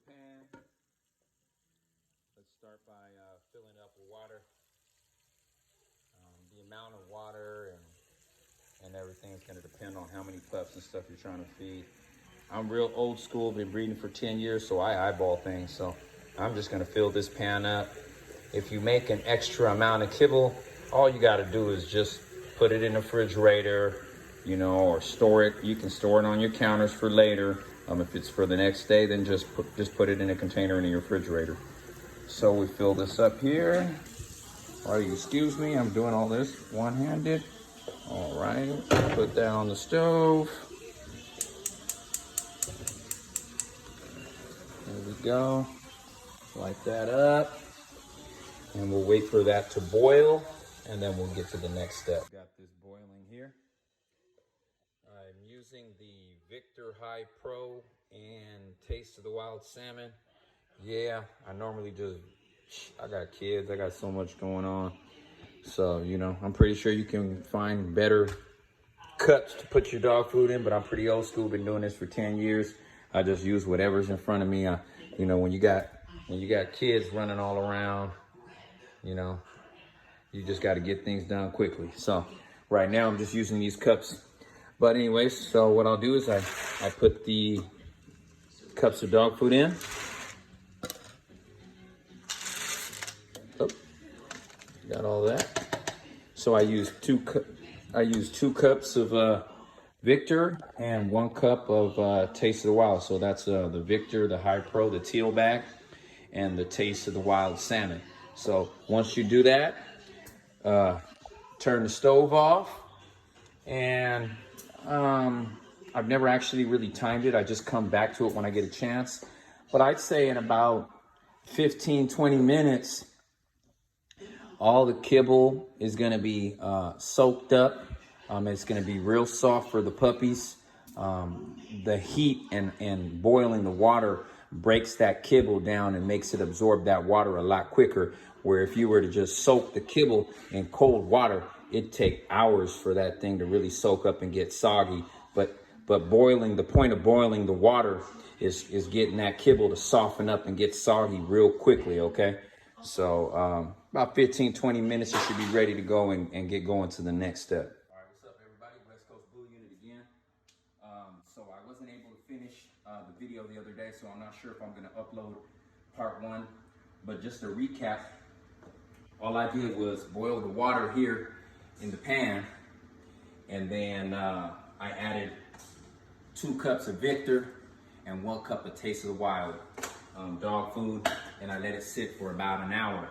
pan. Let's start by filling it up with water. The amount of water and everything is going to depend on how many pups and stuff you're trying to feed. I'm real old school, been breeding for 10 years, so I eyeball things. So I'm just going to fill this pan up. If you make an extra amount of kibble, all you got to do is just put it in the refrigerator, you know, or store it. You can store it on your counters for later. If it's for the next day, then just put it in a container in your refrigerator. So we fill this up here. All right, excuse me, I'm doing all this one-handed. All right, put that on the stove. There we go. Light that up. And we'll wait for that to boil, and then we'll get to the next step. Got this boiling here. I'm using the Victor High Pro and Taste of the Wild Salmon. Yeah, I normally I got kids, I got so much going on. So, you know, I'm pretty sure you can find better cups to put your dog food in, but I'm pretty old school, been doing this for 10 years. I just use whatever's in front of me. You know, when you got kids running all around, you know, you just got to get things done quickly. So right now I'm just using these cups. But anyways, so what I'll do is I put the cups of dog food in. Oh, got all that. So I use two cups of Victor and 1 cup of Taste of the Wild. So that's the Victor, the High Pro, the teal bag, and the Taste of the Wild Salmon. So once you do that, turn the stove off. And I've never actually really timed it. I just come back to it when I get a chance. But I'd say in about 15, 20 minutes, all the kibble is going to be soaked up. It's going to be real soft for the puppies. The heat and boiling the water breaks that kibble down and makes it absorb that water a lot quicker. Where if you were to just soak the kibble in cold water, it'd take hours for that thing to really soak up and get soggy. But boiling, the point of boiling the water is getting that kibble to soften up and get soggy real quickly, okay? So about 15, 20 minutes, you should be ready to go and get going to the next step. All right, what's up, everybody? West Coast Blue Unit again. So I wasn't able to finish the video the other day, so I'm not sure if I'm going to upload part 1. But just to recap, all I did was boil the water here in the pan, and then I added 2 cups of Victor and 1 cup of Taste of the Wild dog food, and I let it sit for about an hour.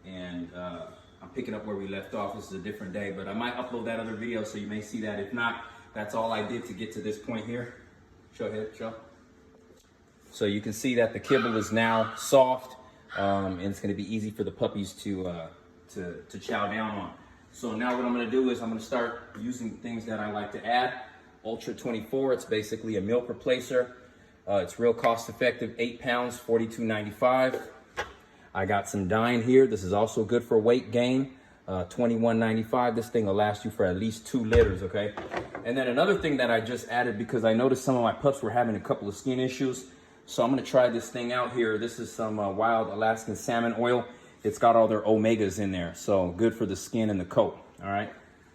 And I'm picking up where we left off. This is a different day, but I might upload that other video, so you may see that. If not, that's all I did to get to this point here. Show ahead, show. So you can see that the kibble is now soft, and it's going to be easy for the puppies to chow down on. So now what I'm going to do is I'm going to start using things that I like to add. Ultra 24, it's basically a milk replacer. It's real cost effective, 8 pounds, $42.95. I got some Dine here. This is also good for weight gain, $21.95. This thing will last you for at least 2 litters, okay? And then another thing that I just added, because I noticed some of my pups were having a couple of skin issues. So I'm going to try this thing out here. This is some wild Alaskan salmon oil. It's got all their omegas in there, so good for the skin and the coat. All right,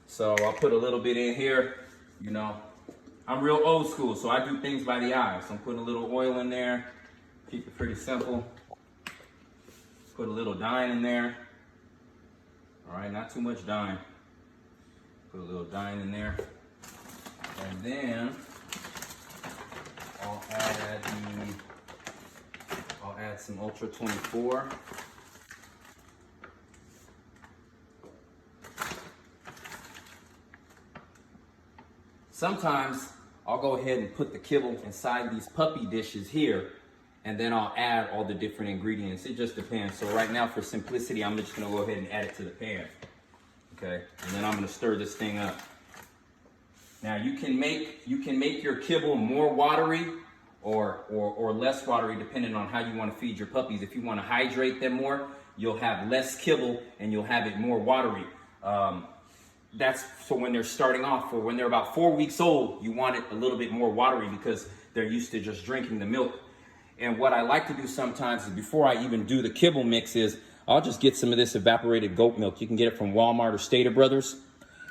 so I'll put a little bit in here. You know, I'm real old school, so I do things by the eye. So I'm putting a little oil in there, keep it pretty simple. Put a little Dine in there. All right, not too much Dine. Put a little Dine in there, and then I'll add some Ultra 24. Sometimes I'll go ahead and put the kibble inside these puppy dishes here, and then I'll add all the different ingredients. It just depends. So right now, for simplicity, I'm just gonna go ahead and add it to the pan. Okay, and then I'm gonna stir this thing up. Now you can make your kibble more watery or less watery depending on how you want to feed your puppies. If you want to hydrate them more, you'll have less kibble and you'll have it more watery. That's for when they're starting off. For when they're about 4 weeks old, you want it a little bit more watery because they're used to just drinking the milk. And what I like to do sometimes is before I even do the kibble mix is I'll just get some of this evaporated goat milk. You can get it from Walmart or Stater Brothers.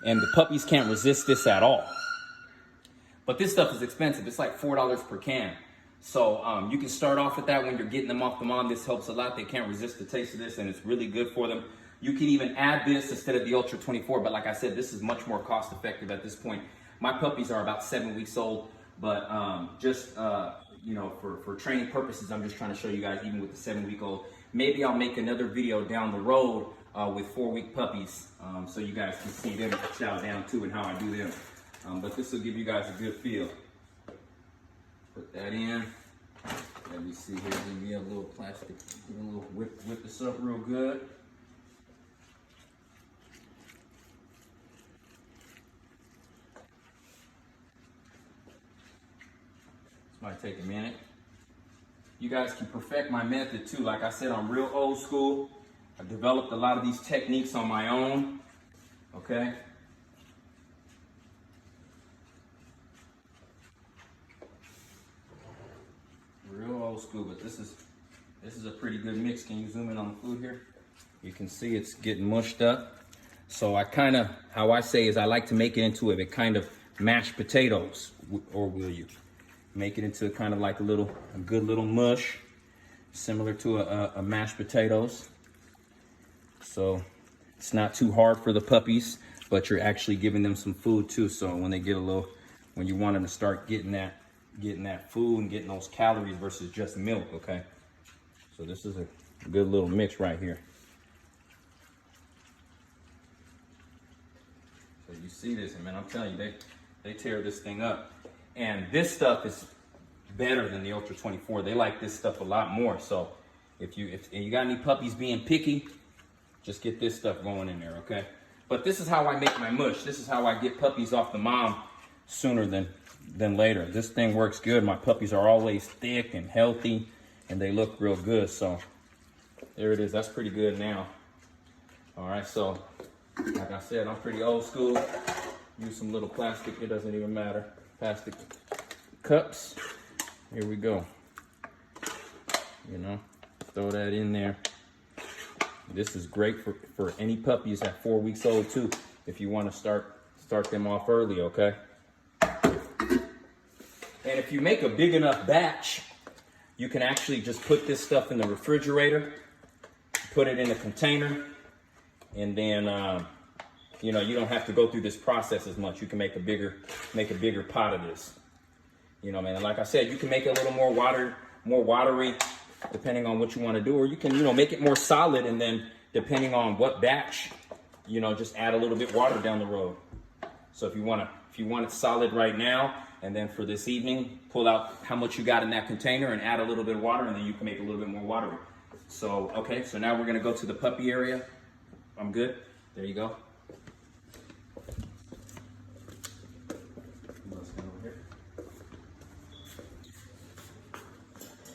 And the puppies can't resist this at all. But this stuff is expensive. It's like $4 per can. So you can start off with that when you're getting them off the mom. This helps a lot. They can't resist the taste of this, and it's really good for them. You can even add this instead of the Ultra 24, but like I said, this is much more cost effective at this point. My puppies are about 7 weeks old, but you know, for training purposes, I'm just trying to show you guys even with the 7-week-old. Maybe I'll make another video down the road with 4-week puppies, so you guys can see them chow down too and how I do them. But this will give you guys a good feel. Put that in. Let me see here. Give me a little plastic. Give a little whip this up real good. This might take a minute. You guys can perfect my method too. Like I said, I'm real old school. I developed a lot of these techniques on my own. Okay. Real old school, but this is a pretty good mix. Can you zoom in on the food here? You can see it's getting mushed up. So how I say is I like to make it into a kind of mashed potatoes, or will you? Make it into kind of like a good little mush, similar to a mashed potatoes. So it's not too hard for the puppies, but you're actually giving them some food too. So when they get when you want them to start getting that food and getting those calories versus just milk, okay? So this is a good little mix right here. So you see this, and man, I'm telling you, they tear this thing up. And this stuff is better than the Ultra 24. They like this stuff a lot more. So if you got any puppies being picky, just get this stuff going in there, okay? But this is how I make my mush. This is how I get puppies off the mom sooner than later. This thing works good. My puppies are always thick and healthy, and they look real good. So there it is. That's pretty good now. All right, so like I said, I'm pretty old school. Use some little plastic, it doesn't even matter. Plastic cups. Here we go. You know, throw that in there. This is great for any puppies at 4 weeks old too, if you want to start them off early, okay? And if you make a big enough batch, you can actually just put this stuff in the refrigerator, put it in a container, and then you know, you don't have to go through this process as much. You can make a bigger pot of this. You know, man, and like I said, you can make it a little more watery, depending on what you want to do, or you can, you know, make it more solid, and then depending on what batch, you know, just add a little bit water down the road. So if you want it solid right now, and then for this evening, pull out how much you got in that container and add a little bit of water, and then you can make it a little bit more watery. So, okay, so now we're gonna go to the puppy area. I'm good. There you go.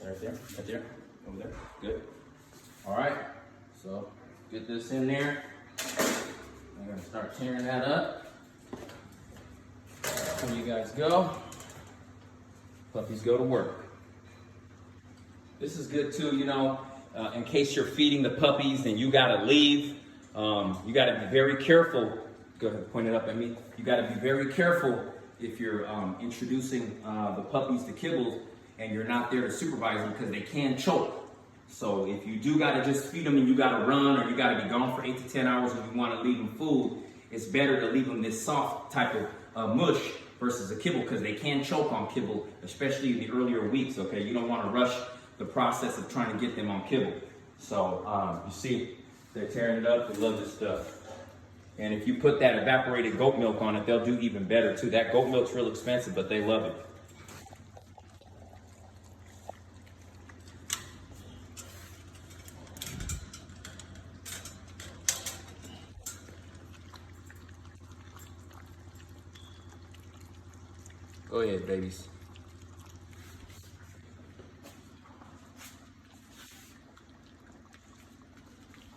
Right there, over there, good. All right, so get this in there. I'm gonna start tearing that up. There you guys go. Puppies go to work. This is good too, you know, in case you're feeding the puppies and you gotta leave, you gotta be very careful. Go ahead, point it up at me. You gotta be very careful if you're introducing the puppies to kibbles and you're not there to supervise them, because they can choke. So if you do gotta just feed them and you gotta run, or you gotta be gone for 8 to 10 hours and you wanna leave them food, it's better to leave them this soft type of mush versus a kibble, because they can choke on kibble, especially in the earlier weeks, okay? You don't wanna rush the process of trying to get them on kibble. So you see, they're tearing it up, they love this stuff. And if you put that evaporated goat milk on it, they'll do even better too. That goat milk's real expensive, but they love it. Go ahead, babies.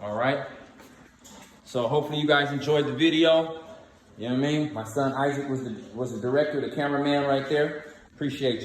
All right. So hopefully you guys enjoyed the video. You know what I mean? My son Isaac was the director, the cameraman right there. Appreciate you.